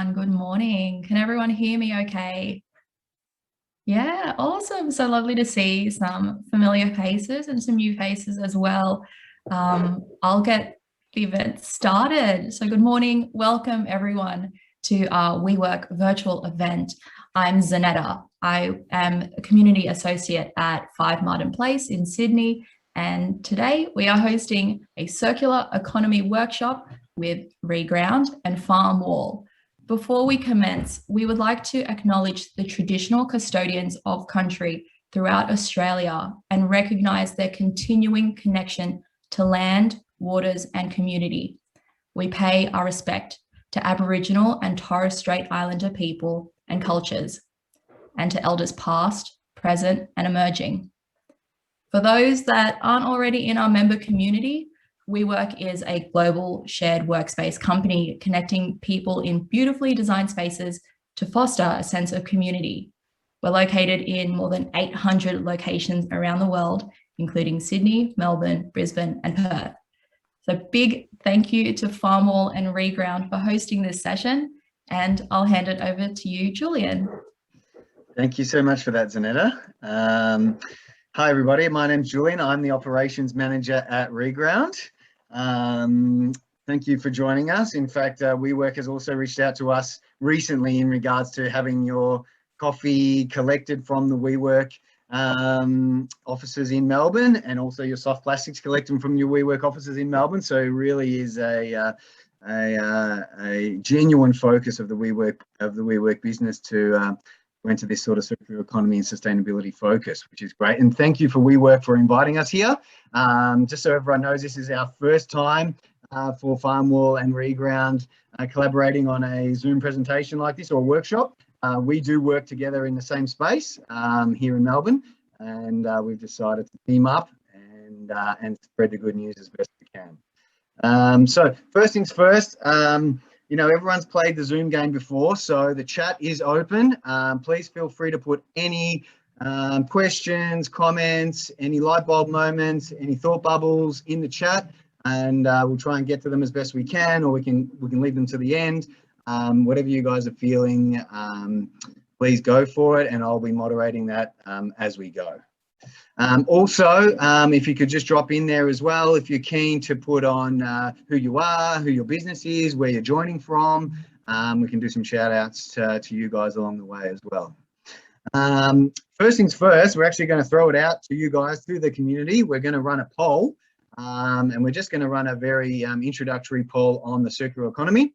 everyone. Good morning. Can everyone hear me okay? Yeah, awesome. So lovely to see some familiar faces and some new faces as well. I'll get the event started. So good morning. Welcome everyone to our WeWork virtual event. I'm Zanetta. I am a community associate at 5 Martin Place in Sydney. And today we are hosting a circular economy workshop with Reground and Farmwall. Before we commence, we would like to acknowledge the traditional custodians of country throughout Australia and recognise their continuing connection to land, waters and community. We pay our respect to Aboriginal and Torres Strait Islander people and cultures, and to elders past, present and emerging. For those that aren't already in our member community, WeWork is a global shared workspace company connecting people in beautifully designed spaces to foster a sense of community. We're located in more than 800 locations around the world, including Sydney, Melbourne, Brisbane, and Perth. So big thank you to Farmwall and Reground for hosting this session, and I'll hand it over to you, Julian. Thank you so much for that, Zanetta. Hi everybody, my name's Julian. I'm the operations manager at Reground. Thank you for joining us. In fact, WeWork has also reached out to us recently in regards to having your coffee collected from the WeWork offices in Melbourne, and also your soft plastics collected from your WeWork offices in Melbourne. So it really is a genuine focus of the WeWork business to into this sort of circular economy and sustainability focus, which is great. And thank you for WeWork for inviting us here. Just so everyone knows, this is our first time for Farmwall and Reground collaborating on a Zoom presentation like this, or a workshop. We do work together in the same space here in Melbourne, and we've decided to team up and spread the good news as best we can. So first things first, you know, everyone's played the Zoom game before, so the chat is open. Please feel free to put any questions, comments, any light bulb moments, any thought bubbles in the chat, and we'll try and get to them as best we can, or we can leave them to the end. Whatever you guys are feeling, please go for it, and I'll be moderating that as we go. Also, if you could just drop in there as well, if you're keen to put on who you are, who your business is, where you're joining from, we can do some shout outs to you guys along the way as well. First things first, we're actually going to throw it out to you guys, to the community. We're going to run a poll, and we're just going to run a very introductory poll on the circular economy,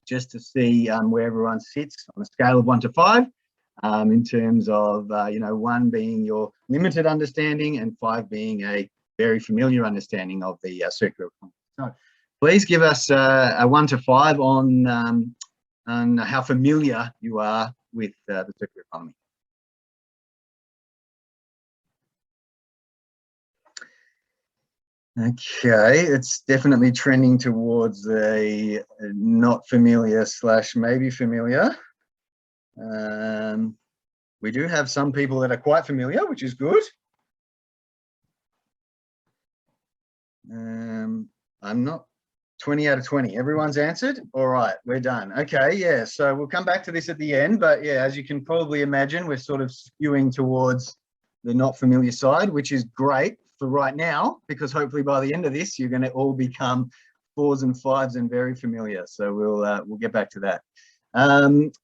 just to see where everyone sits on a scale of 1 to 5. In terms of, you know, 1 being your limited understanding and 5 being a very familiar understanding of the circular economy. So please give us a 1 to 5 on how familiar you are with the circular economy. Okay, it's definitely trending towards a not familiar / maybe familiar. We do have some people that are quite familiar, which is good. I'm not 20 out of 20. Everyone's answered. All right, we're done. Okay, yeah, so we'll come back to this at the end, but yeah, as you can probably imagine, we're sort of skewing towards the not familiar side, which is great for right now, because hopefully by the end of this, you're going to all become 4s and 5s and very familiar. So we'll get back to that.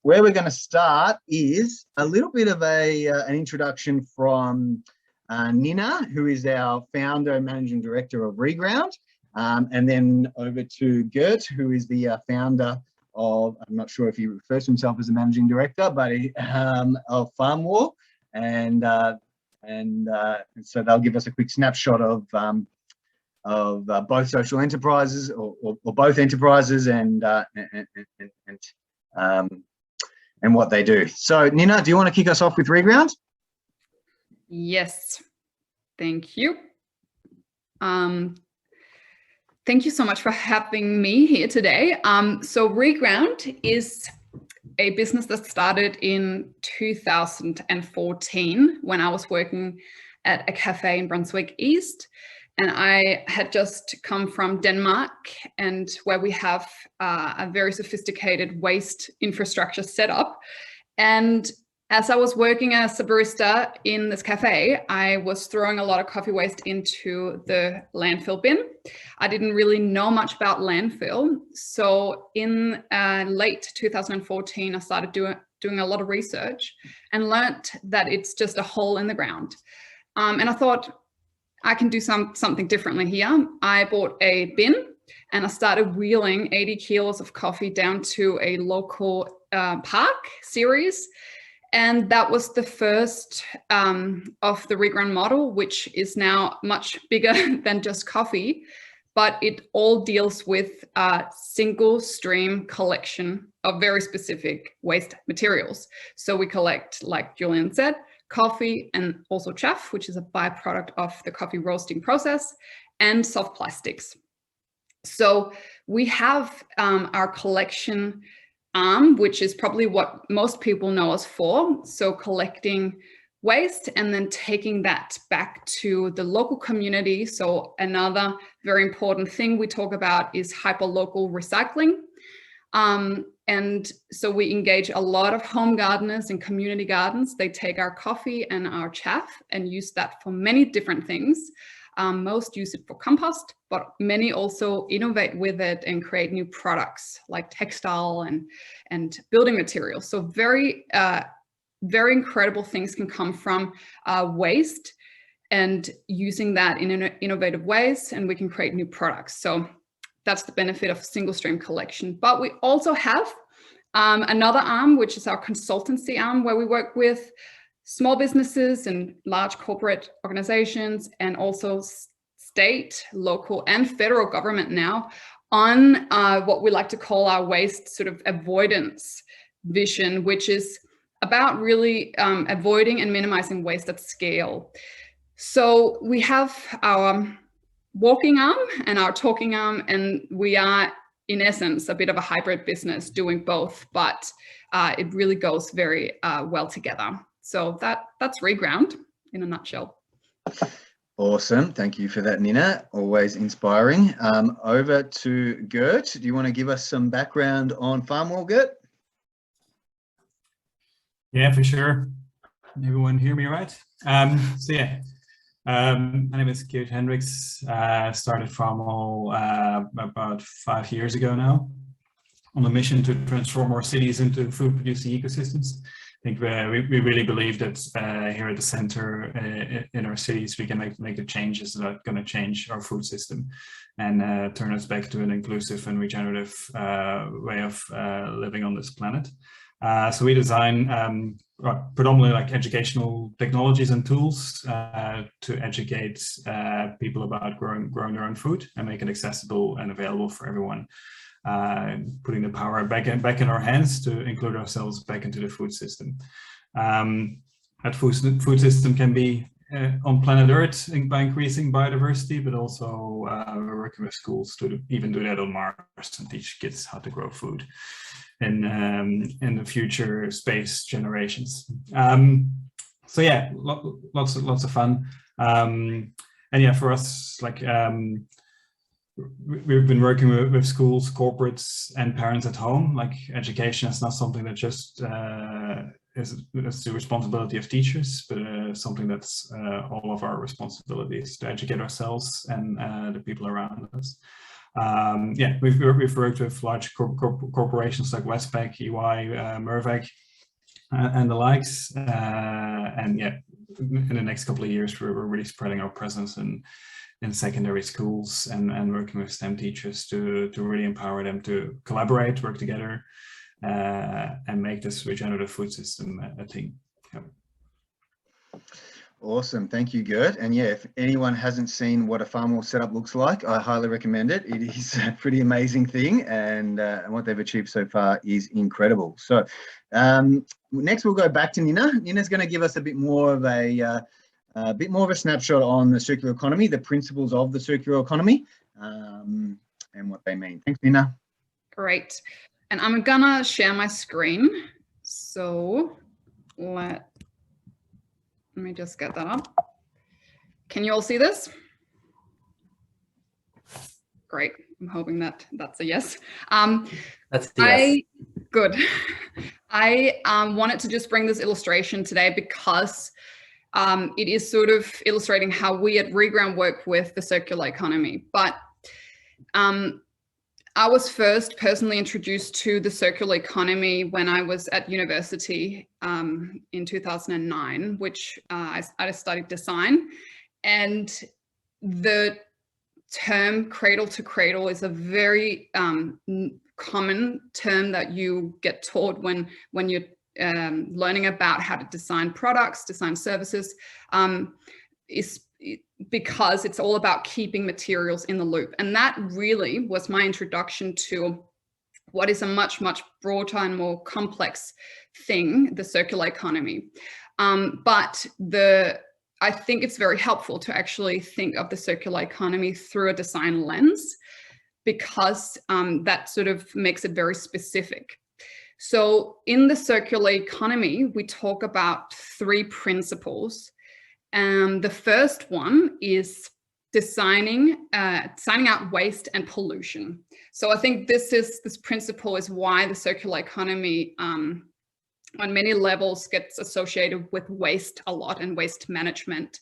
Where we're going to start is a little bit of an introduction from Nina, who is our founder and managing director of Reground, and then over to Gert, who is the founder of, I'm not sure if he refers to himself as a managing director, but of Farmwall, and so they'll give us a quick snapshot of both social enterprises, or both enterprises, and what they do. So Nina, do you want to kick us off with Reground? Yes, thank you. Thank you so much for having me here today. So Reground is a business that started in 2014 when I was working at a cafe in Brunswick East. And I had just come from Denmark, and where we have a very sophisticated waste infrastructure set up. And as I was working as a barista in this cafe, I was throwing a lot of coffee waste into the landfill bin. I didn't really know much about landfill. So in late 2014, I started doing a lot of research and learnt that it's just a hole in the ground. And I thought, I can do something differently here. I bought a bin and I started wheeling 80 kilos of coffee down to a local park series. And that was the first of the Reground model, which is now much bigger than just coffee, but it all deals with a single stream collection of very specific waste materials. So we collect, like Julian said, coffee and also chaff, which is a byproduct of the coffee roasting process, and soft plastics. So we have our collection arm, which is probably what most people know us for. So collecting waste and then taking that back to the local community. So another very important thing we talk about is hyperlocal recycling. And so we engage a lot of home gardeners and community gardens. They take our coffee and our chaff and use that for many different things. Most use it for compost, but many also innovate with it and create new products like textile and building materials. So very incredible things can come from waste and using that in innovative ways, and we can create new products. So that's the benefit of single stream collection. But we also have another arm, which is our consultancy arm, where we work with small businesses and large corporate organizations, and also state, local, and federal government now on what we like to call our waste sort of avoidance vision, which is about really avoiding and minimizing waste at scale. So we have our walking arm and our talking arm, and we are in essence a bit of a hybrid business doing both, but it really goes very well together. So that's Reground in a nutshell. Awesome. Thank you for that, Nina. Always inspiring. Over to Gert. Do you want to give us some background on Farmwall, Gert? Yeah, for sure. Can everyone hear me all right? So yeah, my name is Gert Hendricks. Started Farmwall about 5 years ago now, on a mission to transform our cities into food-producing ecosystems. I think we really believe that here at the center in our cities, we can make the changes that are going to change our food system and turn us back to an inclusive and regenerative way of living on this planet. So we design predominantly like educational technologies and tools to educate people about growing their own food and make it accessible and available for everyone. Putting the power back in our hands to include ourselves back into the food system. That food system can be on planet Earth by increasing biodiversity, but also we're working with schools to even do that on Mars and teach kids how to grow food in the future space generations. So yeah, lots of fun. And yeah, for us, like we've been working with schools, corporates, and parents at home. Like education is not something that just is the responsibility of teachers, but something that's all of our responsibilities to educate ourselves and the people around us. Yeah, we've worked with large corporations like Westpac, EY, Mervec, and the likes. And yeah, in the next couple of years, we're really spreading our presence in secondary schools and working with STEM teachers to really empower them to collaborate, work together, and make this regenerative food system a thing. Yep. Awesome. Thank you, Gert. And yeah, if anyone hasn't seen what a Farmwall setup looks like, I highly recommend it. It is a pretty amazing thing, and what they've achieved so far is incredible. So next we'll go back to Nina. Nina's going to give us a bit more of a snapshot on the circular economy, the principles of the circular economy, and what they mean. Thanks, Nina. Great. And I'm gonna share my screen. So let me just get that up. Can you all see this? Great. I'm hoping that that's a yes. That's the yes. Good. I wanted to just bring this illustration today because it is sort of illustrating how we at Reground work with the circular economy. But I was first personally introduced to the circular economy when I was at university in 2009, which I studied design. And the term cradle to cradle is a very common term that you get taught when you're learning about how to design products, design services, is because it's all about keeping materials in the loop. And that really was my introduction to what is a much, much broader and more complex thing, the circular economy. But I think it's very helpful to actually think of the circular economy through a design lens, because that sort of makes it very specific. So in the circular economy, we talk about 3 principles. The first one is designing out waste and pollution. So I think this principle is why the circular economy on many levels gets associated with waste a lot and waste management.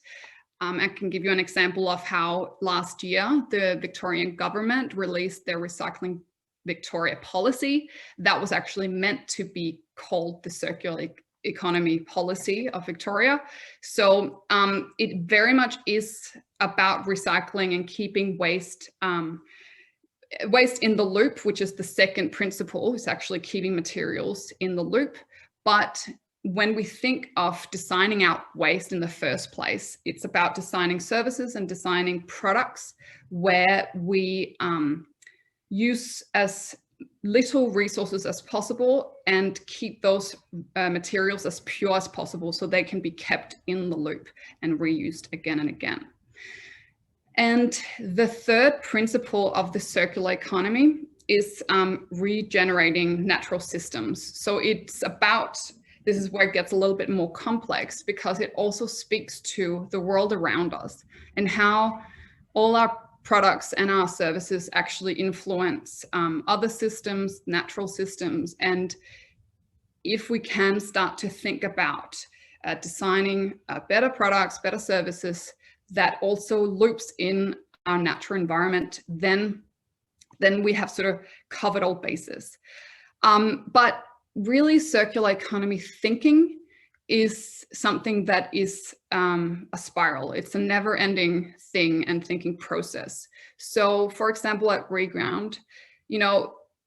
I can give you an example of how last year the Victorian government released their Recycling Victoria policy that was actually meant to be called the circular economy policy of Victoria. So it very much is about recycling and keeping waste in the loop, which is the second principle. It's actually keeping materials in the loop. But when we think of designing out waste in the first place, it's about designing services and designing products where we use as little resources as possible and keep those materials as pure as possible so they can be kept in the loop and reused again and again. And the third principle of the circular economy is regenerating natural systems. So it's about, this is where it gets a little bit more complex, because it also speaks to the world around us and how all our products and our services actually influence other systems, natural systems. And if we can start to think about designing better products, better services that also loops in our natural environment, then we have sort of covered all bases. But really, circular economy thinking is something that is a spiral. It's a never-ending thing and thinking process. So, for example, at Reground,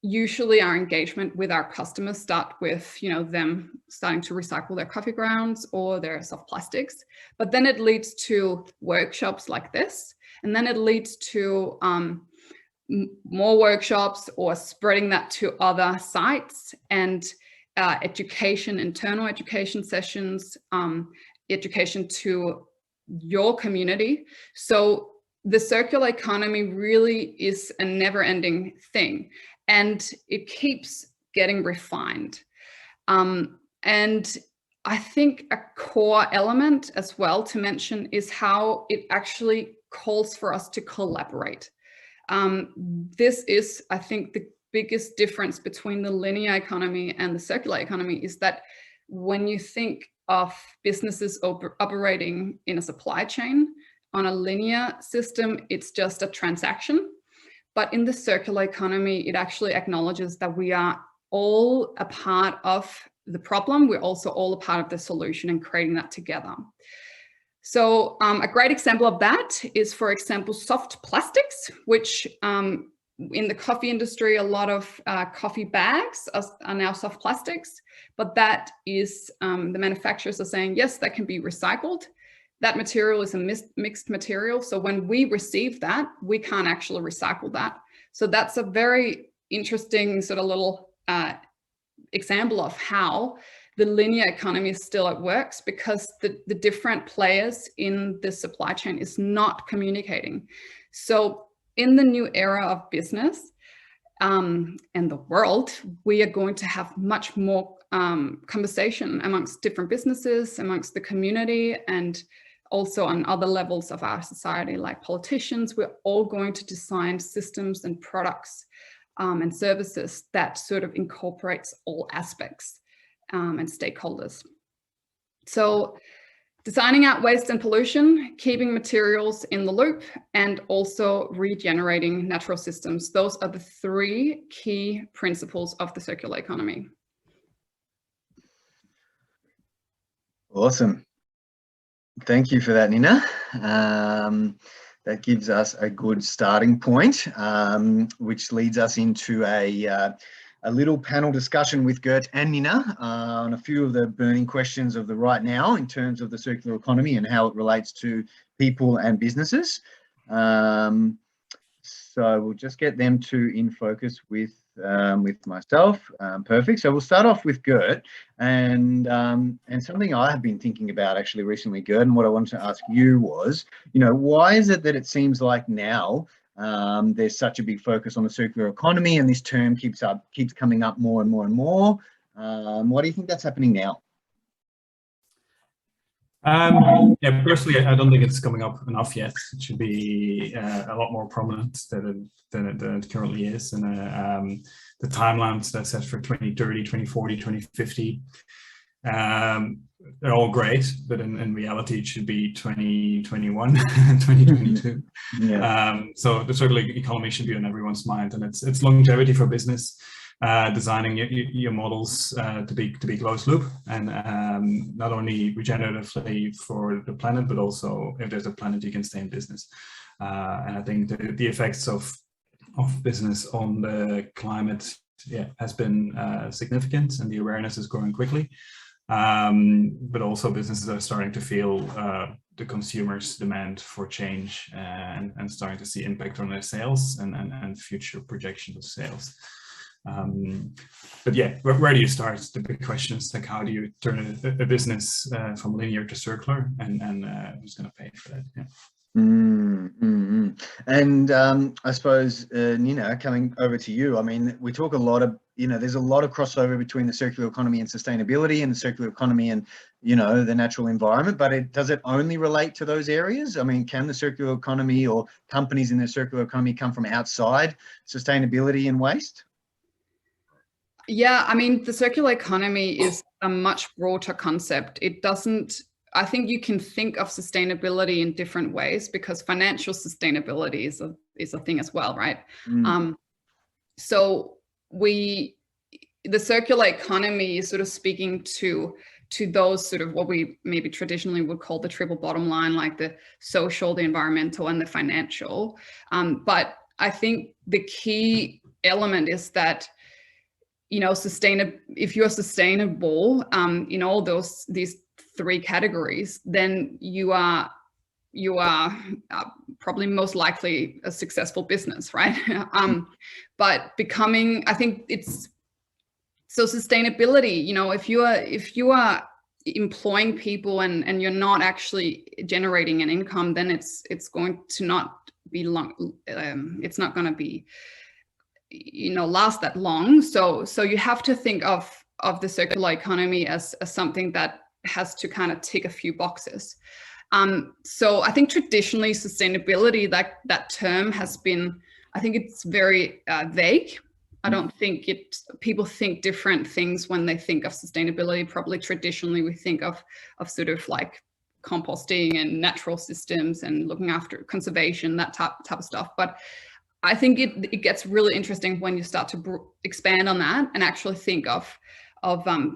usually our engagement with our customers start with, them starting to recycle their coffee grounds or their soft plastics. But then it leads to workshops like this, and then it leads to more workshops or spreading that to other sites, and education, internal education sessions, education to your community. So the circular economy really is a never-ending thing, and it keeps getting refined. And I think a core element as well to mention is how it actually calls for us to collaborate. This is, I think, the biggest difference between the linear economy and the circular economy is that when you think of businesses operating in a supply chain on a linear system, it's just a transaction. But in the circular economy, it actually acknowledges that we are all a part of the problem. We're also all a part of the solution and creating that together. So a great example of that is, for example, soft plastics, which in the coffee industry, a lot of coffee bags are now soft plastics, but that is, the manufacturers are saying, yes, that can be recycled. That material is a mixed material. So when we receive that, we can't actually recycle that. So that's a very interesting sort of little example of how the linear economy still at works, because the different players in the supply chain is not communicating. So in the new era of business and the world, we are going to have much more conversation amongst different businesses, amongst the community, and also on other levels of our society, like politicians, we're all going to design systems and products and services that sort of incorporates all aspects and stakeholders. So designing out waste and pollution, keeping materials in the loop, and also regenerating natural systems. Those are the three key principles of the circular economy. Awesome. Thank you for that, Nina. That gives us a good starting point, which leads us into a little panel discussion with Gert and Nina on a few of the burning questions of the right now in terms of the circular economy and how it relates to people and businesses. So we'll just get them in focus with myself. Perfect. So we'll start off with Gert, and something I have been thinking about actually recently, Gert, and what I wanted to ask you was, why is it that it seems like now there's such a big focus on the circular economy, and this term keeps coming up more and more and more? Why do you think that's happening now? Yeah, personally, I don't think it's coming up enough yet. It should be a lot more prominent than it currently is. And the timelines that's set for 2030, 2040, 2050, they're all great, but in reality, it should be 2021, 2022. Yeah. So the circular economy should be on everyone's mind, and it's longevity for business. Designing your models to be closed loop, and not only regeneratively for the planet, but also if there's a planet, you can stay in business. And I think the effects of business on the climate, has been significant, and the awareness is growing quickly. But also businesses are starting to feel the consumers' demand for change, and starting to see impact on their sales and future projections of sales. But yeah, where do you start? The big questions, like how do you turn a business from linear to circular, and who's going to pay for that? Yeah. And I suppose, Nina, coming over to you, I mean, we talk a lot of, there's a lot of crossover between the circular economy and sustainability, and the circular economy and, the natural environment, but does it only relate to those areas? I mean, can the circular economy or companies in the circular economy come from outside sustainability and waste? Yeah, I mean, the circular economy is a much broader concept. I think you can think of sustainability in different ways, because financial sustainability is a thing as well, right? So the circular economy is sort of speaking to those sort of what we maybe traditionally would call the triple bottom line, like the social, the environmental, and the financial. But I think the key element is that if you're sustainable in all these three categories, then you are probably most likely a successful business, right? But I think it's so sustainability. If you are employing people and you're not actually generating an income, then it's going to not be long. It's not going to be last that long. So you have to think of the circular economy as something that has to kind of tick a few boxes. So I think traditionally sustainability, that term has been, I think it's very vague. I don't think people think different things when they think of sustainability. Probably traditionally we think of sort of like composting and natural systems and looking after conservation, that type of stuff. But I think it gets really interesting when you start to expand on that and actually think of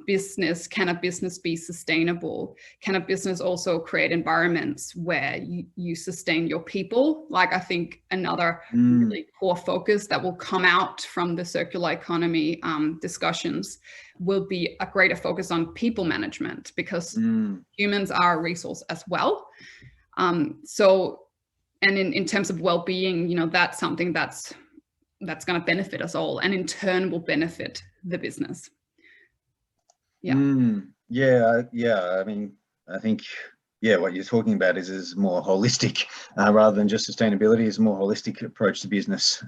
business. Can a business be sustainable? Can a business also create environments where you sustain your people? Like, I think another really core focus that will come out from the circular economy discussions will be a greater focus on people management, because humans are a resource as well. And in terms of well-being, that's something that's going to benefit us all, and in turn will benefit the business. Yeah. I mean, I think, what you're talking about is more holistic, rather than just sustainability. Is a more holistic approach to business.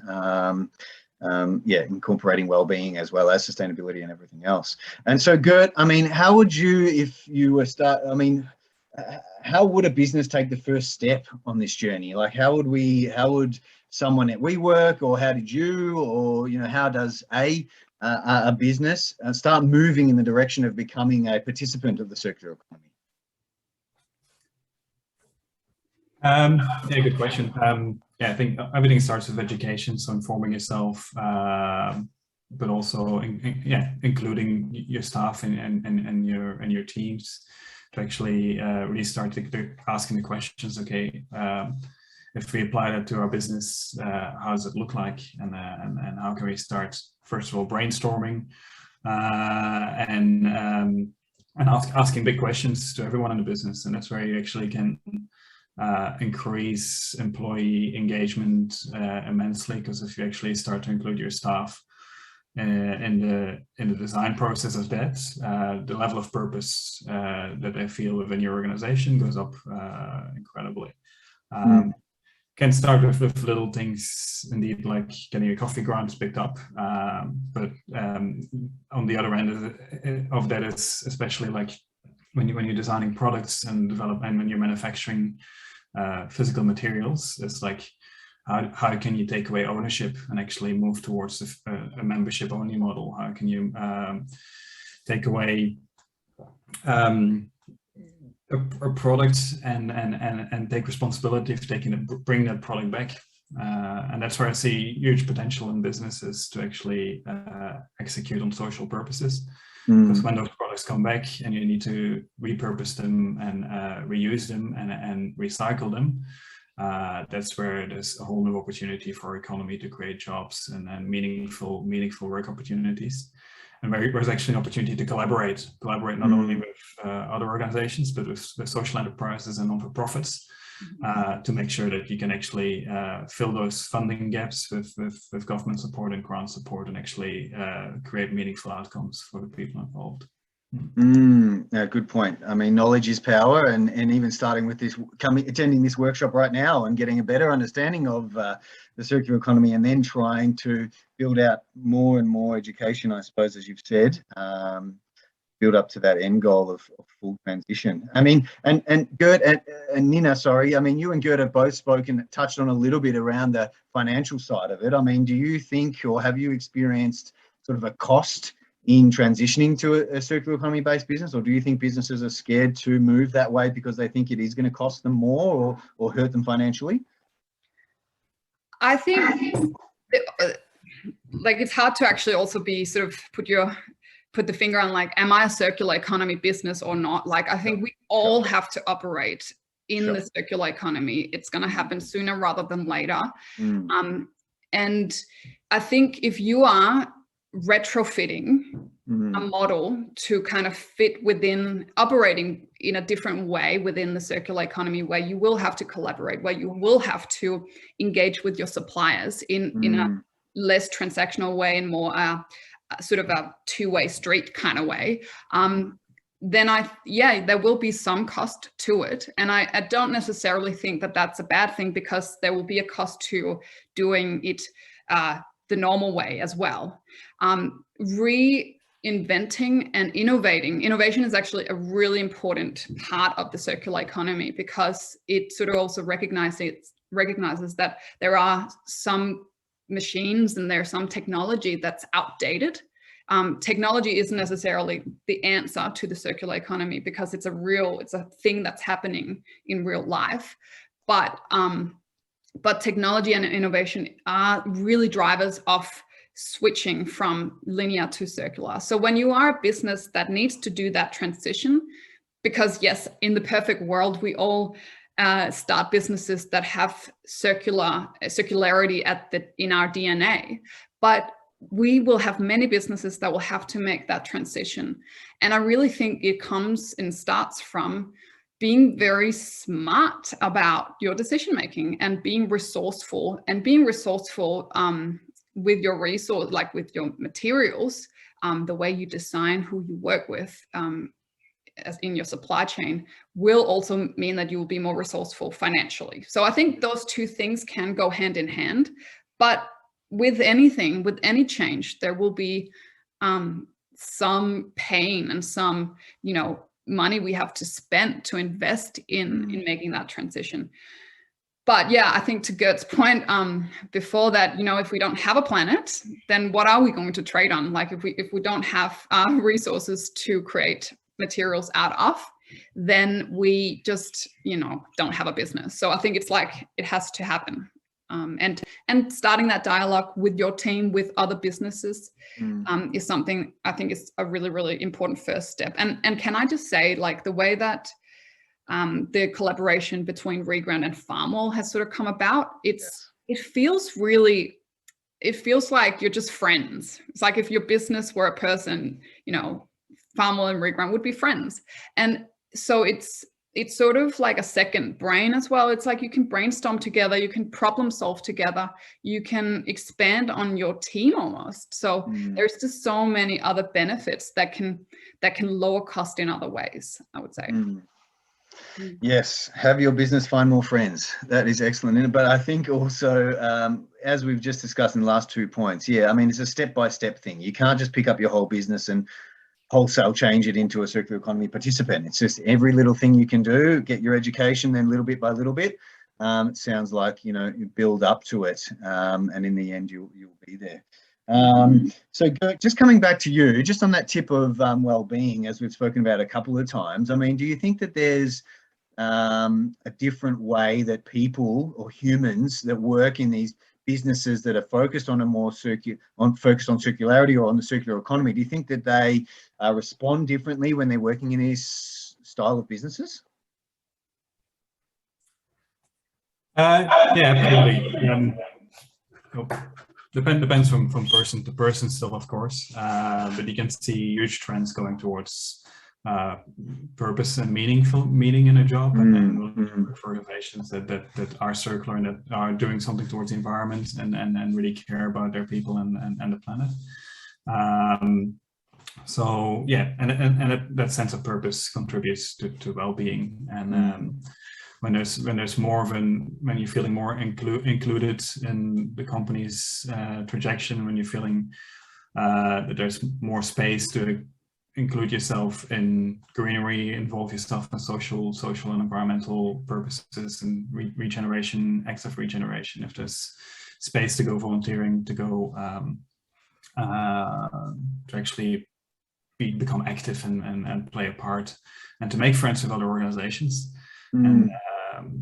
Incorporating well-being as well as sustainability and everything else. And so, Gert, I mean, how would you, if you were how would a business take the first step on this journey? Like, how would someone at WeWork, or how did you, or, you know, how does a business start moving in the direction of becoming a participant of the circular economy? Yeah, good question. Yeah, I think everything starts with education, so informing yourself, but also including your staff and your teams to actually really start asking the questions. Okay, if we apply that to our business, how does it look like, and how can we start, first of all, brainstorming and asking big questions to everyone in the business, and that's where you actually can increase employee engagement immensely, because if you actually start to include your staff in the design process of that, the level of purpose that they feel within your organization goes up incredibly. Can start with little things, indeed, like getting your coffee grounds picked up, but on the other end of that is especially like when you're designing products and when you're manufacturing physical materials, it's like how can you take away ownership and actually move towards a membership only model? How can you take away a product and take responsibility of bring that product back? And that's where I see huge potential in businesses to actually execute on social purposes. Because when those products come back and you need to repurpose them and reuse them and recycle them, that's where there's a whole new opportunity for our economy to create jobs and meaningful work opportunities. And there's actually an opportunity to collaborate not only with other organizations, but with social enterprises and non-for-profits, to make sure that you can actually fill those funding gaps with government support and grant support, and actually create meaningful outcomes for the people involved. Yeah, good point. I mean, knowledge is power, and even starting with this, attending this workshop right now and getting a better understanding of the circular economy, and then trying to build out more and more education, I suppose, as you've said, build up to that end goal of full transition. I mean, and Gert and Nina, sorry, I mean, you and Gert have both spoken, touched on a little bit around the financial side of it. I mean, do you think, or have you experienced sort of a cost in transitioning to a circular economy based business, or do you think businesses are scared to move that way because they think it is going to cost them more or hurt them financially? I think like it's hard to actually also be sort of put the finger on, like, am I a circular economy business or not? Like, I think we all have to operate in the circular economy. It's going to happen sooner rather than later. And I think if you are retrofitting a model to kind of fit within operating in a different way within the circular economy, where you will have to collaborate, where you will have to engage with your suppliers in a less transactional way and more sort of a two-way street kind of way, then there will be some cost to it. And I don't necessarily think that that's a bad thing, because there will be a cost to doing it the normal way as well. Reinventing and innovation is actually a really important part of the circular economy, because it sort of also recognizes that there are some machines and there's some technology that's outdated. Technology isn't necessarily the answer to the circular economy, because it's a thing that's happening in real life. But technology and innovation are really drivers of switching from linear to circular. So when you are a business that needs to do that transition, because yes, in the perfect world, we all start businesses that have circularity in our DNA, but we will have many businesses that will have to make that transition. And I really think it comes and starts from being very smart about your decision making and being resourceful with your resource, like with your materials, the way you design, who you work with, as in your supply chain, will also mean that you will be more resourceful financially. So I think those two things can go hand in hand. But with any change, there will be some pain and some, money we have to spend to invest in making that transition. But yeah, I think to Gert's point before that, if we don't have a planet, then what are we going to trade on? Like if we don't have resources to create materials out of, then we just, don't have a business. So I think it's like, it has to happen. And starting that dialogue with your team, with other businesses, is something I think is a really, really important first step. And can I just say, like, the way that the collaboration between Reground and Farmwall has sort of come about, it feels like you're just friends. It's like if your business were a person, Farmwall and Reground would be friends. And so it's sort of like a second brain as well. It's like you can brainstorm together, you can problem solve together, you can expand on your team almost. So there's just so many other benefits that can lower cost in other ways, I would say. Yes, have your business find more friends. That is excellent. But I think also, as we've just discussed in the last 2 points, it's a step-by-step thing. You can't just pick up your whole business and wholesale change it into a circular economy participant. It's just every little thing you can do, get your education, then little bit by little bit. It sounds like, you build up to it, and in the end, you'll be there. So just coming back to you, just on that tip of well-being, as we've spoken about a couple of times, do you think that there's a different way that people or humans that work in these businesses that are focused on a more focused on circularity or on the circular economy, do you think that they respond differently when they're working in these style of businesses? Yeah, absolutely. Depends from person to person still, of course, but you can see huge trends going towards purpose and meaning in a job, and for organizations that are circular and that are doing something towards the environment and really care about their people and the planet. So yeah, and that sense of purpose contributes to well-being. And when there's more of when you're feeling more included in the company's trajectory, when you're feeling that there's more space to include yourself in greenery, involve yourself in social and environmental purposes and regeneration, acts of regeneration. If there's space to go volunteering, to go to actually become active and play a part, and to make friends with other organizations. And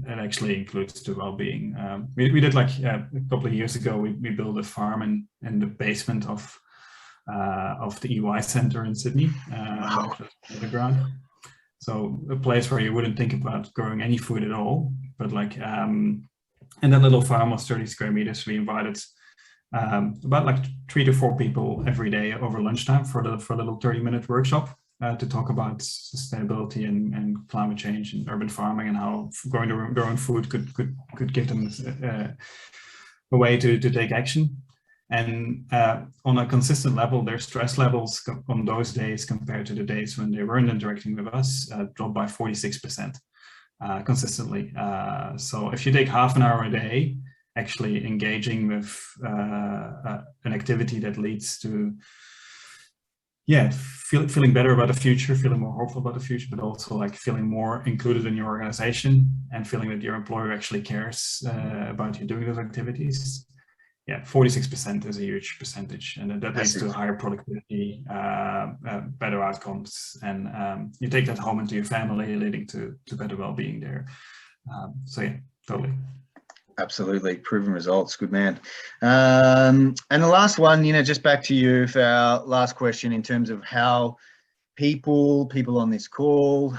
it actually includes the well-being. We did, like a couple of years ago, we built a farm in the basement of the EY Center in Sydney, Reground. So a place where you wouldn't think about growing any food at all, but like in that little farm was 30 square meters. We invited about like 3 to 4 people every day over lunchtime for a little 30-minute workshop to talk about sustainability and climate change and urban farming, and how growing their own food could give them a way to take action. And on a consistent level, their stress levels on those days compared to the days when they weren't interacting with us dropped by 46% consistently. So if you take half an hour a day, actually engaging with an activity that leads to feeling better about the future, feeling more hopeful about the future, but also like feeling more included in your organization and feeling that your employer actually cares about you doing those activities. Yeah, 46% is a huge percentage, and that leads to higher productivity, better outcomes, and you take that home into your family, leading to better well-being there. So yeah, totally. Absolutely, proven results. Good man. And the last one, just back to you for our last question in terms of how people on this call,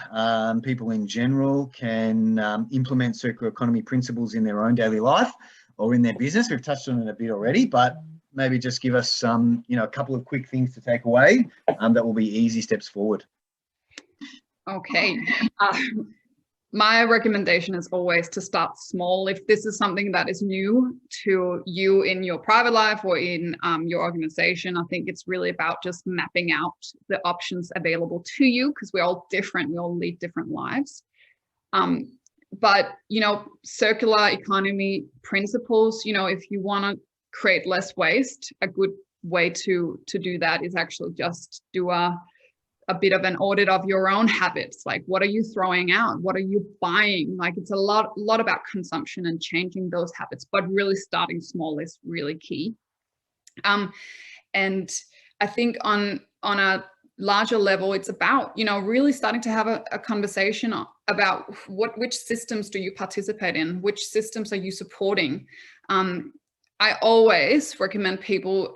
people in general can implement circular economy principles in their own daily life or in their business. We've touched on it a bit already, but maybe just give us some, a couple of quick things to take away that will be easy steps forward. Okay. My recommendation is always to start small. If this is something that is new to you in your private life or in your organization, I think it's really about just mapping out the options available to you, because we're all different. We all lead different lives. But, circular economy principles, if you want to create less waste, a good way to do that is actually just do a a bit of an audit of your own habits. Like, what are you throwing out? What are you buying? Like, it's a lot about consumption and changing those habits, but really starting small is really key. And I think on a larger level, it's about, really starting to have a conversation about which systems do you participate in? Which systems are you supporting? I always recommend people,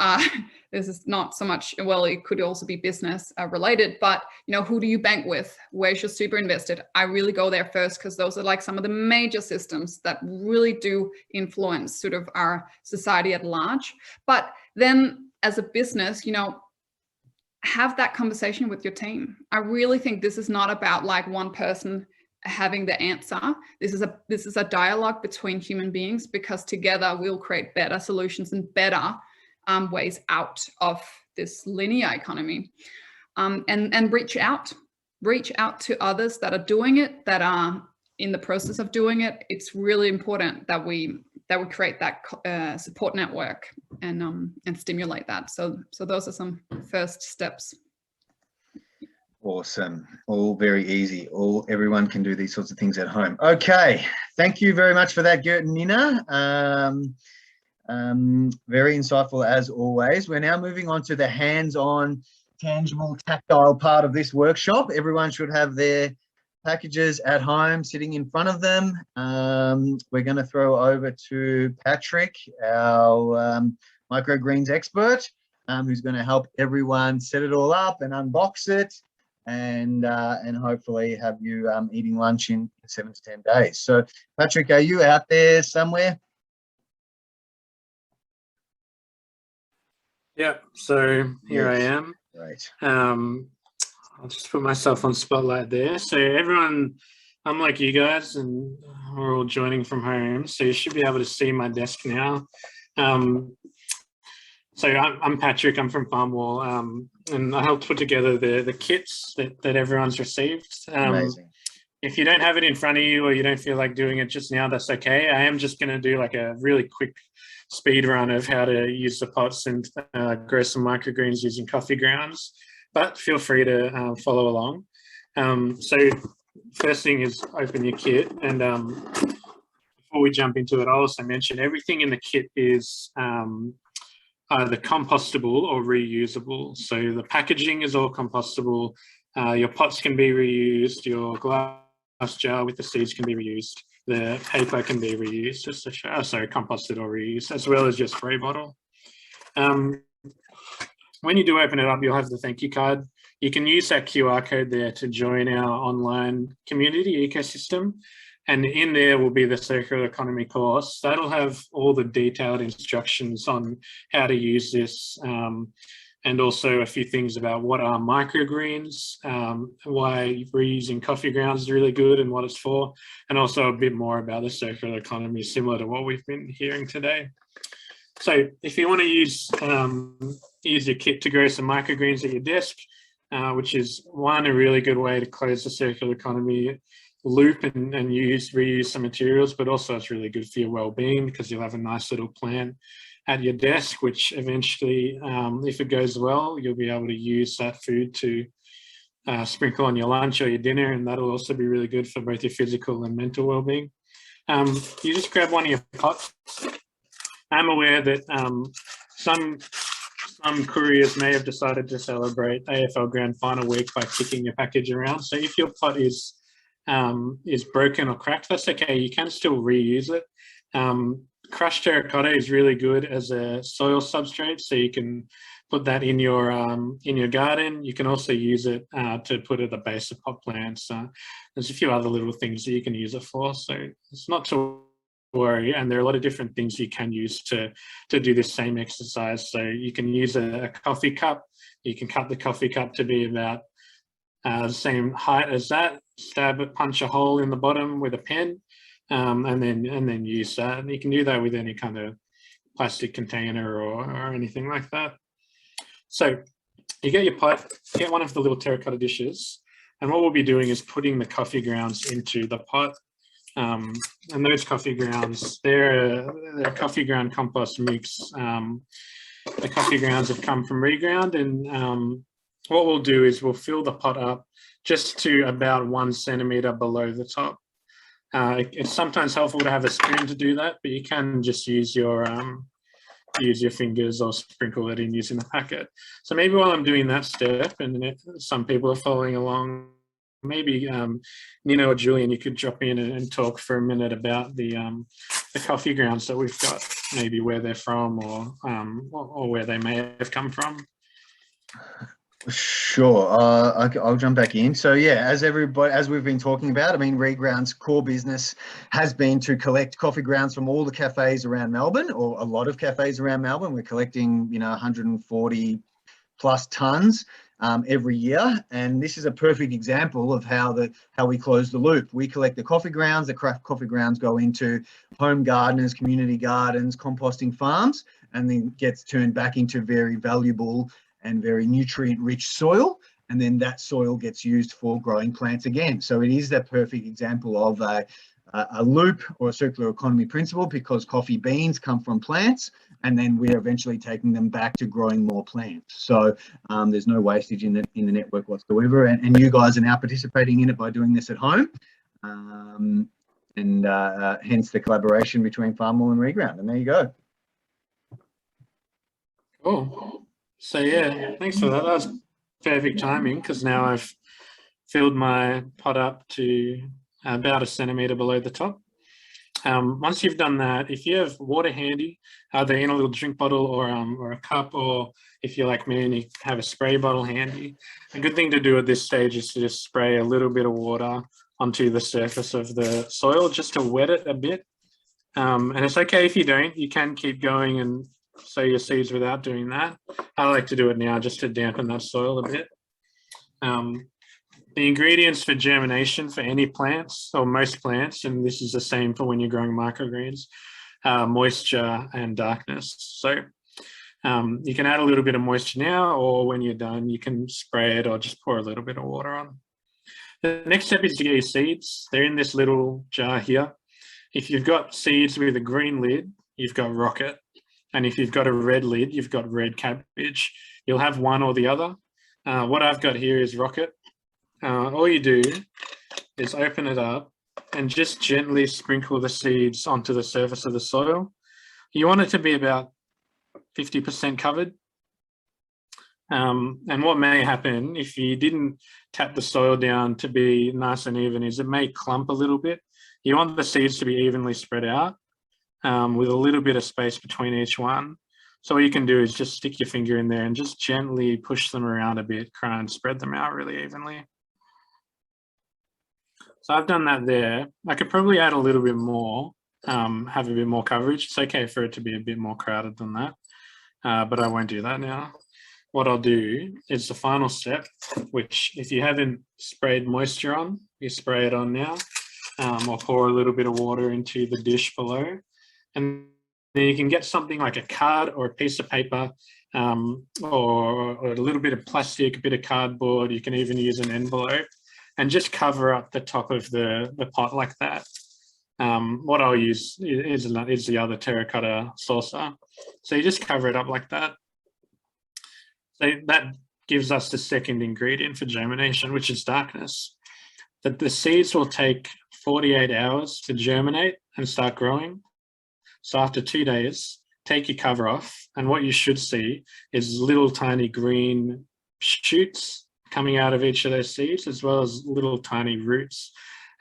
this is not so much, well, it could also be business related, but who do you bank with? Where's your super invested? I really go there first, because those are like some of the major systems that really do influence sort of our society at large. But then as a business, have that conversation with your team. I really think this is not about like one person having the answer. This is a dialogue between human beings, because together we'll create better solutions and better ways out of this linear economy. And reach out to others that are doing it, that are in the process of doing it. It's really important that we create that support network and stimulate that. So those are some first steps. Awesome. All very easy. Everyone can do these sorts of things at home. Okay. Thank you very much for that, Gert and Nina. Very insightful as always. We're now moving on to the hands-on, tangible, tactile part of this workshop. Everyone should have their packages at home sitting in front of them. We're going to throw over to Patrick, our microgreens expert, who's going to help everyone set it all up and unbox it, and hopefully have you eating lunch in 7 to 10 days. So Patrick, are you out there somewhere? Yeah, so here I am. Great. I'll just put myself on spotlight there. So everyone, I'm like you guys, and we're all joining from home, so you should be able to see my desk now. So I'm Patrick, I'm from Farmwall, and I helped put together the kits that everyone's received. Amazing. If you don't have it in front of you, or you don't feel like doing it just now, that's okay. I am just going to do like a really quick speed run of how to use the pots and grow some microgreens using coffee grounds, but feel free to follow along. So first thing is open your kit, and before we jump into it, I'll also mention everything in the kit is either compostable or reusable. So the packaging is all compostable. Your pots can be reused. Your glass jar with the seeds can be reused. The paper can be reused, just to show, sorry, composted or reused, as well as your spray bottle. When you do open it up, you'll have the thank you card. You can use that QR code there to join our online community ecosystem. And in there will be the circular economy course. That'll have all the detailed instructions on how to use this, and also a few things about what are microgreens, why reusing coffee grounds is really good and what it's for, and also a bit more about the circular economy, similar to what we've been hearing today. So if you want to use your kit to grow some microgreens at your desk, which is a really good way to close the circular economy loop and reuse some materials, but also it's really good for your well-being, because you'll have a nice little plant at your desk, which eventually, if it goes well, you'll be able to use that food to sprinkle on your lunch or your dinner, and that'll also be really good for both your physical and mental well-being. You just grab one of your pots. I'm aware that some couriers may have decided to celebrate AFL Grand Final week by kicking your package around. So if your pot is broken or cracked, that's okay. You can still reuse it. Crushed terracotta is really good as a soil substrate, so you can put that in your garden. You can also use it to put at the base of pot plants. There's a few other little things that you can use it for, so it's not to worry. And there are a lot of different things you can use to do this same exercise. So you can use a coffee cup. You can cut the coffee cup to be about the same height as that, stab it, punch a hole in the bottom with a pen, and then use that. And you can do that with any kind of plastic container or anything like that. So you get your pot, get one of the little terracotta dishes, and what we'll be doing is putting the coffee grounds into the pot. And those coffee grounds, they're a coffee ground compost mix. The coffee grounds have come from Reground, and what we'll do is we'll fill the pot up just to about 1 centimetre below the top. It's sometimes helpful to have a spoon to do that, but you can just use your fingers or sprinkle it in using the packet. So maybe while I'm doing that step, and some people are following along, maybe Nina or Julian, you could drop in and talk for a minute about the coffee grounds that we've got, maybe where they're from or where they may have come from. Sure, I'll jump back in. So yeah, as we've been talking about, I mean, Reground's core business has been to collect coffee grounds from all the cafes around Melbourne, or a lot of cafes around Melbourne. We're collecting, 140 plus tons every year, and this is a perfect example of how we close the loop. We collect the coffee grounds. The coffee grounds go into home gardeners, community gardens, composting farms, and then gets turned back into very valuable and very nutrient-rich soil, and then that soil gets used for growing plants again. So it is that perfect example of a loop or a circular economy principle, because coffee beans come from plants, and then we're eventually taking them back to growing more plants. So there's no wastage in the network whatsoever, and you guys are now participating in it by doing this at home, and hence the collaboration between Farmwall and Reground. And there you go. Cool. So yeah, thanks for that. That was perfect timing, because now I've filled my pot up to about 1 centimetre below the top. Once you've done that, if you have water handy, either in a little drink bottle or a cup, or if you're like me and you have a spray bottle handy, a good thing to do at this stage is to just spray a little bit of water onto the surface of the soil just to wet it a bit. And it's okay if you don't, you can keep going and sow your seeds without doing that. I like to do it now just to dampen that soil a bit. The ingredients for germination for any plants, or most plants, and this is the same for when you're growing microgreens, moisture and darkness. So you can add a little bit of moisture now, or when you're done, you can spray it or just pour a little bit of water on. The next step is to get your seeds. They're in this little jar here. If you've got seeds with a green lid, you've got rocket. And if you've got a red lid, you've got red cabbage. You'll have one or the other. What I've got here is rocket. All you do is open it up and just gently sprinkle the seeds onto the surface of the soil. You want it to be about 50% covered. And what may happen if you didn't tap the soil down to be nice and even is it may clump a little bit. You want the seeds to be evenly spread out with a little bit of space between each one. So what you can do is just stick your finger in there and just gently push them around a bit, try and spread them out really evenly. So I've done that there. I could probably add a little bit more, have a bit more coverage. It's okay for it to be a bit more crowded than that, but I won't do that now. What I'll do is the final step, which if you haven't sprayed moisture on, you spray it on now, or pour a little bit of water into the dish below. And then you can get something like a card or a piece of paper, or a little bit of plastic, a bit of cardboard. You can even use an envelope and just cover up the top of the pot like that. What I'll use is the other terracotta saucer. So you just cover it up like that. So that gives us the second ingredient for germination, which is darkness. That the seeds will take 48 hours to germinate and start growing. So after 2 days, take your cover off, and what you should see is little tiny green shoots coming out of each of those seeds, as well as little tiny roots.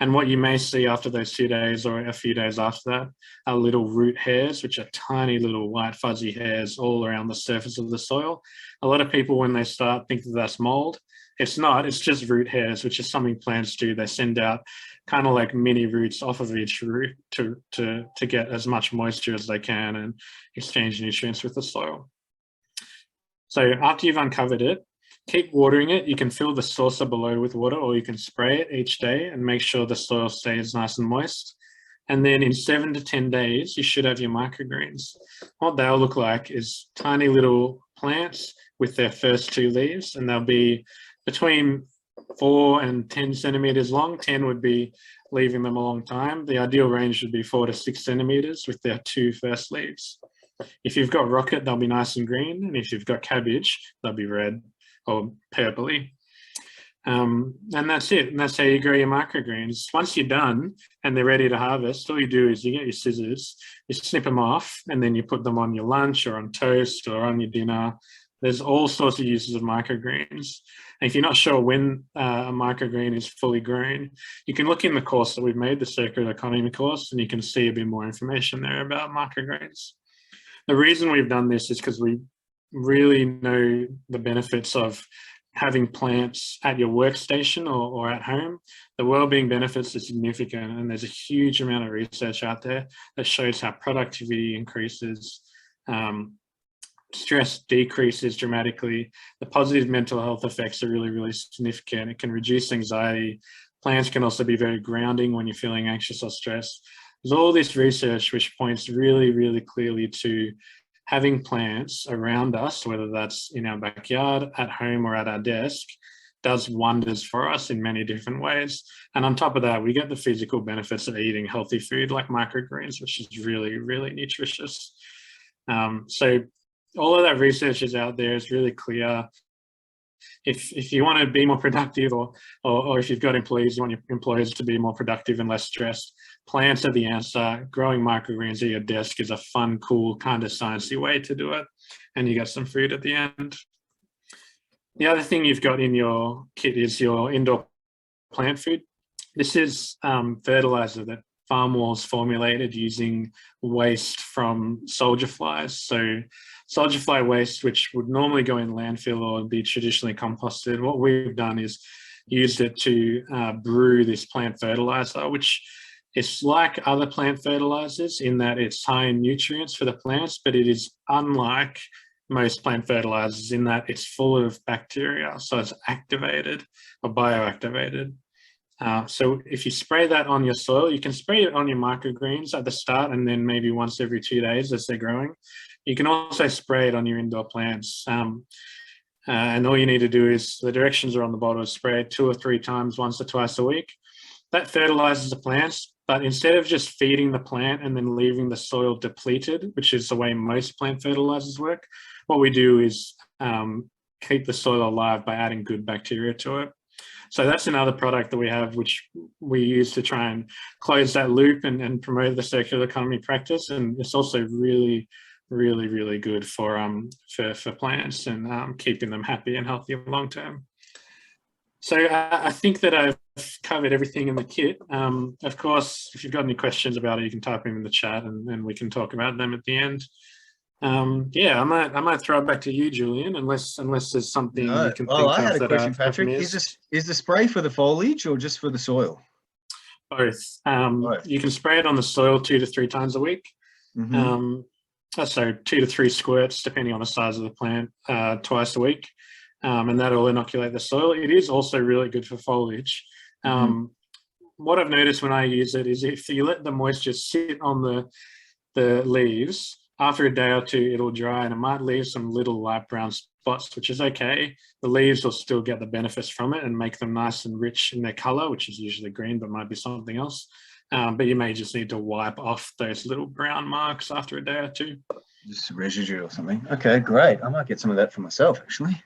And what you may see after those 2 days or a few days after that are little root hairs, which are tiny little white fuzzy hairs all around the surface of the soil. A lot of people, when they start, think that that's mold. It's not, it's just root hairs, which is something plants do. They send out kind of like mini roots off of each root to get as much moisture as they can and exchange nutrients with the soil. So after you've uncovered it, keep watering it. You can fill the saucer below with water, or you can spray it each day and make sure the soil stays nice and moist. And then in 7 to 10 days, you should have your microgreens. What they'll look like is tiny little plants with their first 2 leaves, and they'll be between 4 and 10 centimeters long. 10 would be leaving them a long time. The ideal range would be 4 to 6 centimeters with their 2 first leaves. If you've got rocket, they'll be nice and green. And if you've got cabbage, they'll be red or purpley. And that's it. And that's how you grow your microgreens. Once you're done and they're ready to harvest, all you do is you get your scissors, you snip them off, and then you put them on your lunch or on toast or on your dinner. There's all sorts of uses of microgreens. And if you're not sure when a microgreen is fully grown, you can look in the course that we've made, the circular economy course, and you can see a bit more information there about microgreens. The reason we've done this is because we really know the benefits of having plants at your workstation or at home. The wellbeing benefits are significant, and there's a huge amount of research out there that shows how productivity increases, stress decreases dramatically. The positive mental health effects are really, really significant. It can reduce anxiety. Plants can also be very grounding when you're feeling anxious or stressed. There's all this research which points really, really clearly to having plants around us, whether that's in our backyard, at home, or at our desk, does wonders for us in many different ways. And on top of that, we get the physical benefits of eating healthy food like microgreens, which is really, really nutritious. So all of that research is out there. It's really clear. If you want to be more productive, or if you've got employees, you want your employees to be more productive and less stressed, plants are the answer. Growing microgreens at your desk is a fun, cool, kind of sciencey way to do it. And you get some food at the end. The other thing you've got in your kit is your indoor plant food. This is fertilizer that Farmwall's formulated using waste from soldier flies. So soldier fly waste, which would normally go in landfill or be traditionally composted, what we've done is used it to brew this plant fertilizer, which is like other plant fertilizers in that it's high in nutrients for the plants, but it is unlike most plant fertilizers in that it's full of bacteria. So it's activated or bioactivated. So if you spray that on your soil, you can spray it on your microgreens at the start and then maybe once every 2 days as they're growing. You can also spray it on your indoor plants. And all you need to do is, the directions are on the bottle, spray it 2 or 3 times, once or twice a week. That fertilizes the plants, but instead of just feeding the plant and then leaving the soil depleted, which is the way most plant fertilizers work, what we do is keep the soil alive by adding good bacteria to it. So that's another product that we have, which we use to try and close that loop and promote the circular economy practice. And it's also really, really, really good for plants and keeping them happy and healthy long term. So I think that I've covered everything in the kit. Of course, if you've got any questions about it, you can type them in the chat and we can talk about them at the end. Yeah, I might throw it back to you, Julian, unless there's something you can think of. I had a question, Patrick. Is the spray for the foliage or just for the soil? Both. You can spray it on the soil 2 to 3 times a week. Mm-hmm. So 2 to 3 squirts, depending on the size of the plant, twice a week. And that'll inoculate the soil. It is also really good for foliage. What I've noticed when I use it is if you let the moisture sit on the leaves, after a day or 2, it'll dry and it might leave some little light brown spots, which is okay. The leaves will still get the benefits from it and make them nice and rich in their color, which is usually green, but might be something else. But you may just need to wipe off those little brown marks after a day or 2. Just residue or something. Okay, great. I might get some of that for myself, actually.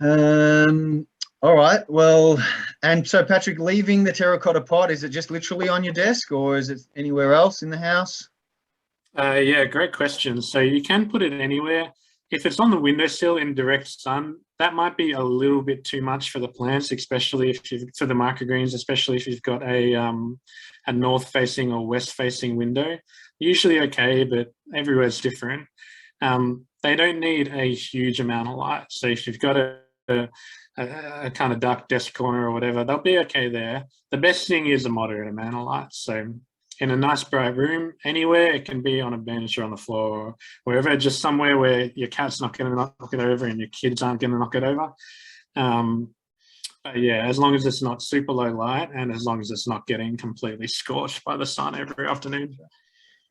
All right. Well, and so Patrick, leaving the terracotta pot, is it just literally on your desk or is it anywhere else in the house? Yeah, great question. So you can put it anywhere. If it's on the windowsill in direct sun, that might be a little bit too much for the plants, especially for the microgreens, especially if you've got a north-facing or west-facing window. Usually okay, but everywhere's different. They don't need a huge amount of light. So if you've got a kind of dark desk corner or whatever, they'll be okay there. The best thing is a moderate amount of light. So in a nice bright room, anywhere, it can be on a bench or on the floor or wherever, just somewhere where your cat's not going to knock it over and your kids aren't going to knock it over. But yeah, as long as it's not super low light and as long as it's not getting completely scorched by the sun every afternoon.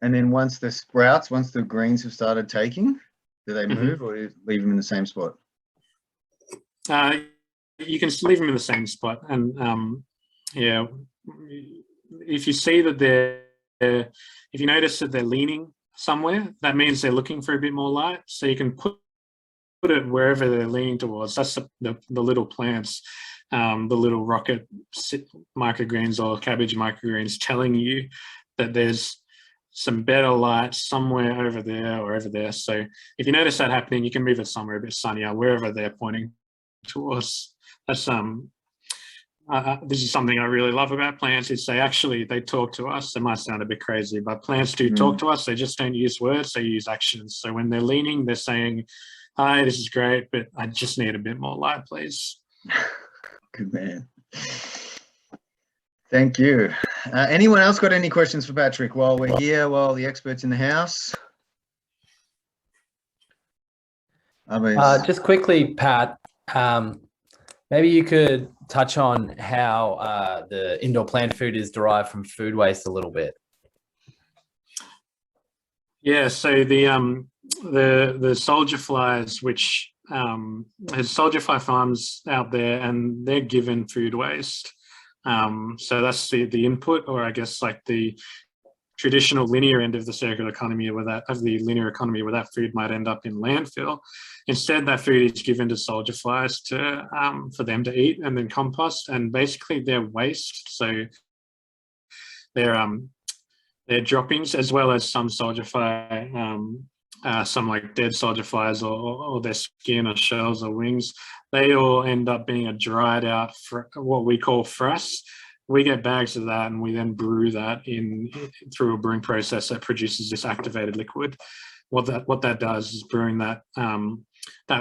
And then once the greens have started taking, do they move or leave them in the same spot? You can leave them in the same spot. And yeah, if you see that if you notice that they're leaning somewhere, that means they're looking for a bit more light. So you can put it wherever they're leaning towards. That's the little plants, the little rocket microgreens or cabbage microgreens telling you that there's some better light somewhere over there or over there. So if you notice that happening, you can move it somewhere a bit sunnier, wherever they're pointing towards. That's this is something I really love about plants, is they talk to us. They might sound a bit crazy, but plants do talk to us. They just don't use words, they use actions. So when they're leaning, they're saying, hi, this is great, but I just need a bit more light, please. Good man. Thank you. Anyone else got any questions for Patrick while we're here, while the expert's in the house? Just quickly, Pat, maybe you could touch on how the indoor plant food is derived from food waste a little bit. Yeah, so the soldier flies, which there's soldier fly farms out there, and they're given food waste. So that's the input, or I guess like the traditional linear end of the circular economy, where that food might end up in landfill. Instead, that food is given to soldier flies for them to eat and then compost, and basically their waste. So their droppings, as well as some soldier fly, some like dead soldier flies or their skin or shells or wings, they all end up being a dried out, what we call frass. We get bags of that, and we then brew that through a brewing process that produces this activated liquid. What that does is brewing that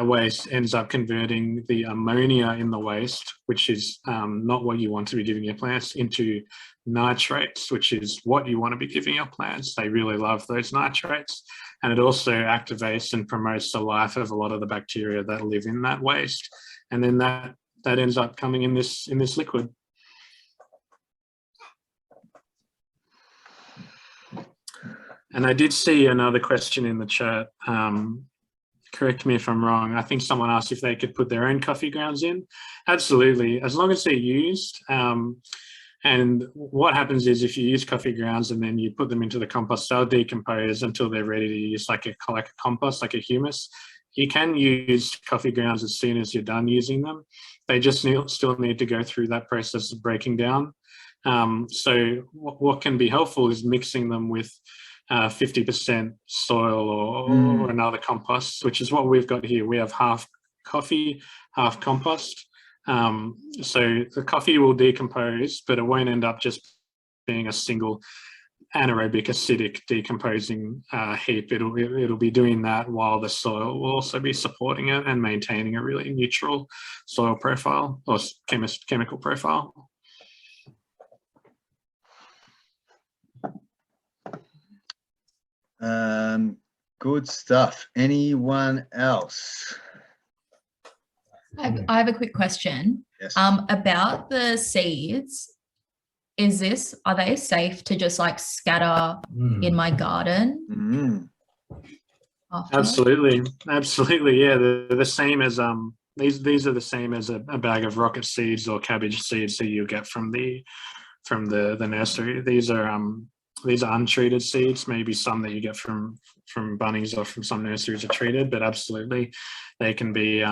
waste ends up converting the ammonia in the waste, which is not what you want to be giving your plants, into nitrates, which is what you want to be giving your plants. They really love those nitrates, and it also activates and promotes the life of a lot of the bacteria that live in that waste, and then that ends up coming in this liquid. And I did see another question in the chat. Correct me if I'm wrong. I think someone asked if they could put their own coffee grounds in. Absolutely, as long as they're used. And what happens is, if you use coffee grounds and then you put them into the compost, they'll decompose until they're ready to use like a compost, like a humus. You can use coffee grounds as soon as you're done using them. They just still need to go through that process of breaking down. So what can be helpful is mixing them with 50% soil or another compost, which is what we've got here. We have half coffee, half compost. So the coffee will decompose, but it won't end up just being a single anaerobic acidic decomposing heap. It'll be doing that while the soil will also be supporting it and maintaining a really neutral soil profile or chemical profile. Good stuff. Anyone else? I have a quick question. Yes. About the seeds. Are they safe to just like scatter in my garden? Absolutely. Yeah, they're the same as these are the same as a bag of rocket seeds or cabbage seeds that you get from the nursery. These are untreated seeds. Maybe some that you get from Bunnings or from some nurseries are treated, but absolutely they can be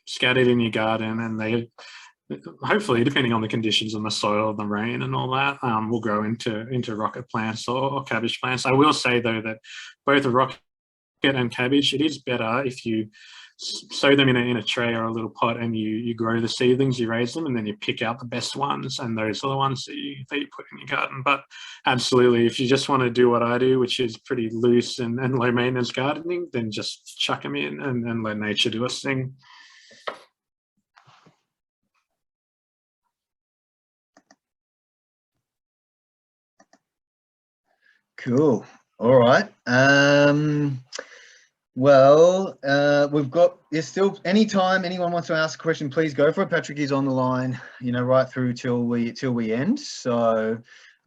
scattered in your garden, and they hopefully, depending on the conditions and the soil and the rain and all that, will grow into rocket plants or cabbage plants. I will say though that both the rocket and cabbage, it is better if you sow them in a tray or a little pot, and you grow the seedlings, you raise them, and then you pick out the best ones, and those are the ones that you put in your garden. But absolutely, if you just want to do what I do, which is pretty loose and low maintenance gardening, then just chuck them in and let nature do its thing. Cool. All right. Well, there's still anytime anyone wants to ask a question, please go for it. Patrick is on the line, right through till we end. So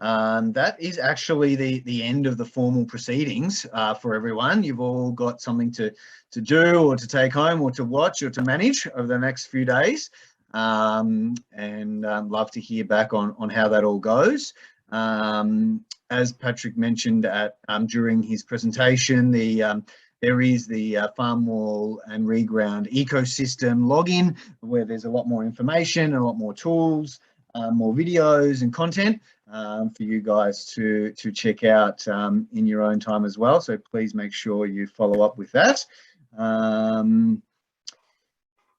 that is actually the end of the formal proceedings for everyone. You've all got something to do or to take home or to watch or to manage over the next few days. And love to hear back on how that all goes. As Patrick mentioned during his presentation, the there is the Farmwall and Reground ecosystem login, where there's a lot more information, a lot more tools, more videos and content for you guys to check out in your own time as well. So please make sure you follow up with that.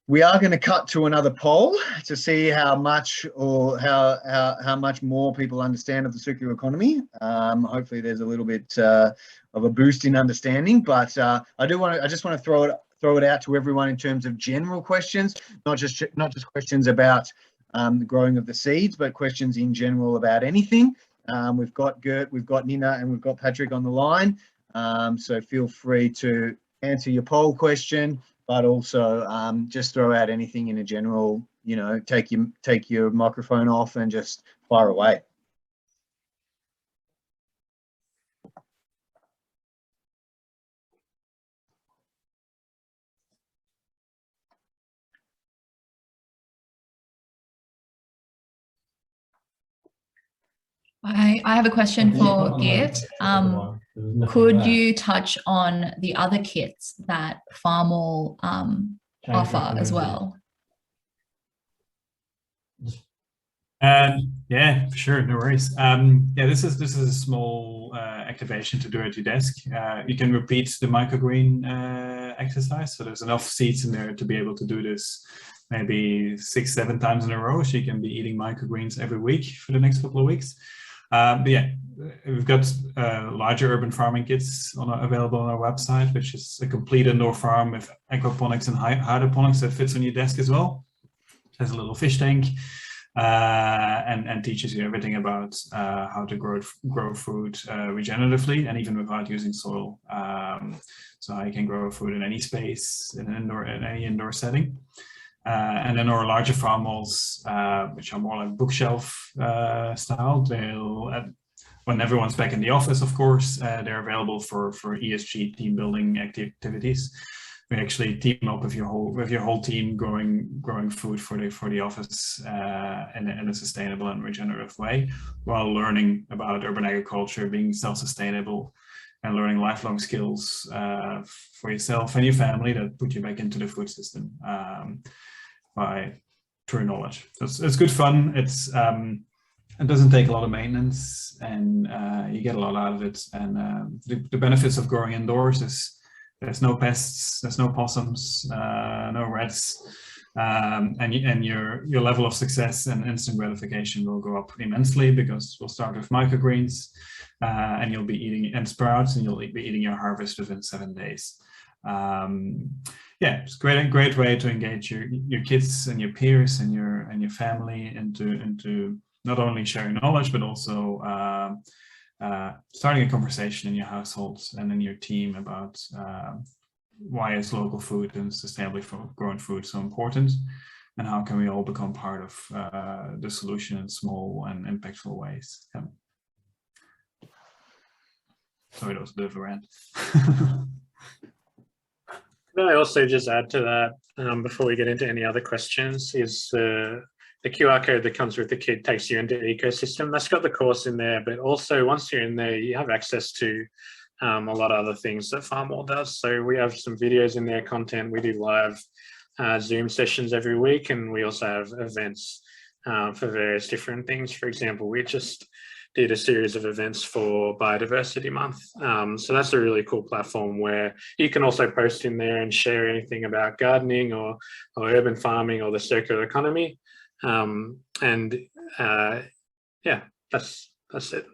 We are going to cut to another poll to see how much or how much more people understand of the circular economy. Hopefully there's a little bit of a boost in understanding, but I just want to throw it out to everyone in terms of general questions, not just questions about the growing of the seeds, but questions in general about anything. We've got Gert, we've got Nina, and we've got Patrick on the line. So feel free to answer your poll question, but also just throw out anything in a general, you know, take your microphone off and just fire away. I have a question for Gert. Could you touch on the other kits that Farmwall offer as well? Yeah, for sure, no worries. Yeah, this is a small activation to do at your desk. You can repeat the microgreen exercise, so there's enough seeds in there to be able to do this maybe 6-7 times in a row. So you can be eating microgreens every week for the next couple of weeks. But yeah, we've got larger urban farming kits available on our website, which is a complete indoor farm with aquaponics and hydroponics that fits on your desk as well. It has a little fish tank and teaches you everything about how to grow food regeneratively and even without using soil. So how you can grow food in any space, in any indoor setting. And then our larger Farmwalls, which are more like bookshelf style, when everyone's back in the office, of course, they're available for ESG team building activities. We actually team up with your whole team growing food for the office in a sustainable and regenerative way, while learning about urban agriculture, being self-sustainable, and learning lifelong skills for yourself and your family that put you back into the food system. By true knowledge. It's good fun. It doesn't take a lot of maintenance, and you get a lot out of it. And the benefits of growing indoors is there's no pests, there's no possums, no rats, and your level of success and instant gratification will go up immensely, because we'll start with microgreens, and you'll be eating and sprouts, and you'll be eating your harvest within 7 days. Yeah, it's a great way to engage your kids and your peers and your family into not only sharing knowledge, but also starting a conversation in your households and in your team about why is local food and sustainably grown food so important, and how can we all become part of the solution in small and impactful ways. Yeah. Sorry, that was a bit of a rant. Can I also just add to that, before we get into any other questions, is the QR code that comes with the kit takes you into the ecosystem. That's got the course in there, but also once you're in there, you have access to a lot of other things that Farmwall does. So we have some videos in there, content. We do live Zoom sessions every week, and we also have events for various different things. For example, we just did a series of events for Biodiversity Month. So that's a really cool platform where you can also post in there and share anything about gardening or urban farming or the circular economy. Yeah, that's it.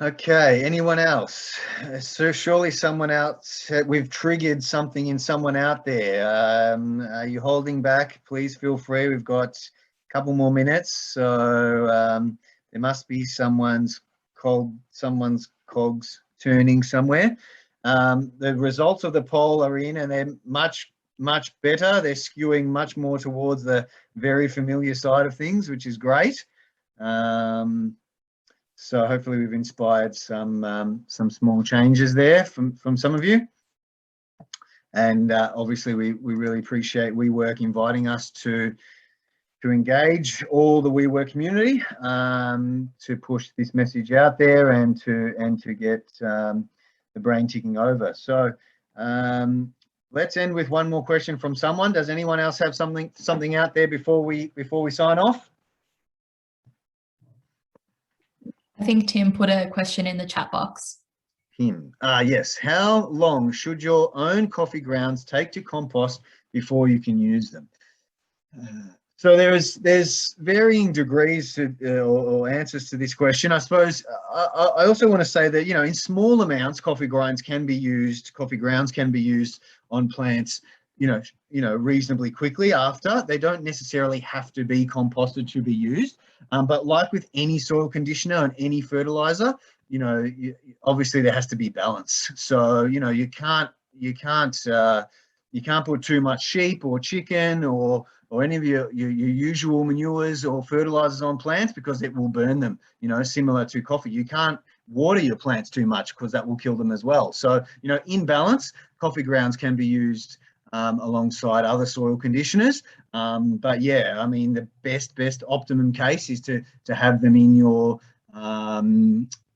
Okay, anyone else? So surely someone else, we've triggered something in someone out there. Are you holding back? Please feel free. We've got a couple more minutes. So there must be someone's cogs turning somewhere. The results of the poll are in, and they're much better. They're skewing much more towards the very familiar side of things, which is great. So hopefully we've inspired some small changes there from some of you. And obviously we really appreciate WeWork inviting us to engage all the WeWork community, to push this message out there and to get the brain ticking over. So let's end with one more question from someone. Does anyone else have something out there before we sign off? I think Tim put a question in the chat box. Tim, yes. How long should your own coffee grounds take to compost before you can use them? So there's varying degrees to, or answers to this question. I suppose I also want to say that, in small amounts, coffee grounds can be used on plants, reasonably quickly after. They don't necessarily have to be composted to be used. But like with any soil conditioner and any fertilizer, obviously there has to be balance. So, you can't put too much sheep or chicken or any of your usual manures or fertilizers on plants, because it will burn them, similar to coffee. You can't water your plants too much because that will kill them as well. So, in balance, coffee grounds can be used alongside other soil conditioners. But yeah, I mean, the best optimum case is to have them in your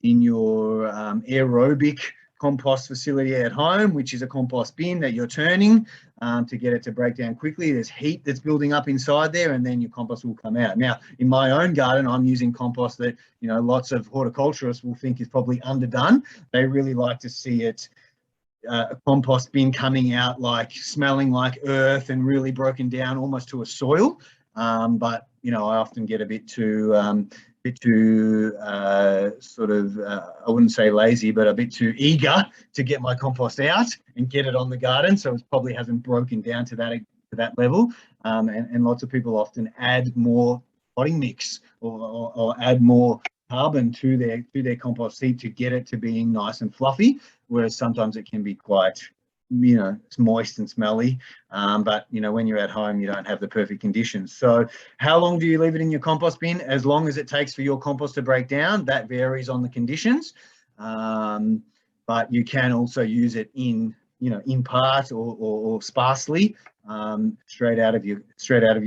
aerobic compost facility at home, which is a compost bin that you're turning to get it to break down quickly. There's heat that's building up inside there, and then your compost will come out. Now, in my own garden, I'm using compost that, lots of horticulturists will think is probably underdone. They really like to see it, a compost bin coming out like smelling like earth and really broken down almost to a soil. But, I often get a bit too sort of, I wouldn't say lazy, but a bit too eager to get my compost out and get it on the garden. So it probably hasn't broken down to that level. And lots of people often add more potting mix or add more carbon to their compost heap to get it to being nice and fluffy. Whereas sometimes it can be quite, it's moist and smelly. But, when you're at home, you don't have the perfect conditions. So how long do you leave it in your compost bin? As long as it takes for your compost to break down. That varies on the conditions. But you can also use it in part or sparsely, straight out of your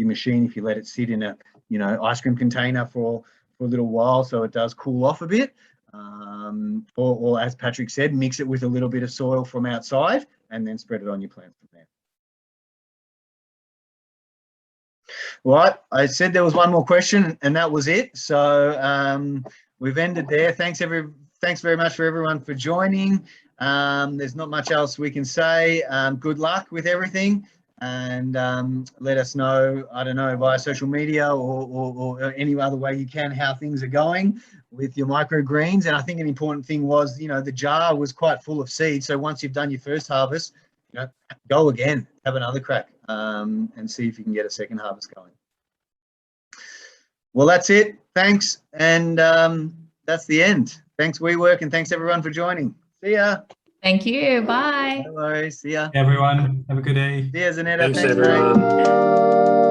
machine if you let it sit in a, ice cream container for a little while so it does cool off a bit. Or as Patrick said, mix it with a little bit of soil from outside and then spread it on your plants from there. Right, I said there was one more question and that was it. So we've ended there. Thanks very much for everyone for joining. There's not much else we can say. Good luck with everything, and let us know, I don't know, via social media or any other way you can, how things are going with your microgreens. And I think an important thing was, the jar was quite full of seeds. So once you've done your first harvest, go again, have another crack, and see if you can get a second harvest going. Well, that's it. Thanks. And that's the end. Thanks, WeWork, and thanks everyone for joining. See ya. Thank you. Bye. No worries. See ya. Everyone, have a good day. See ya, Zanetta. Thanks Thanks, everyone. mate.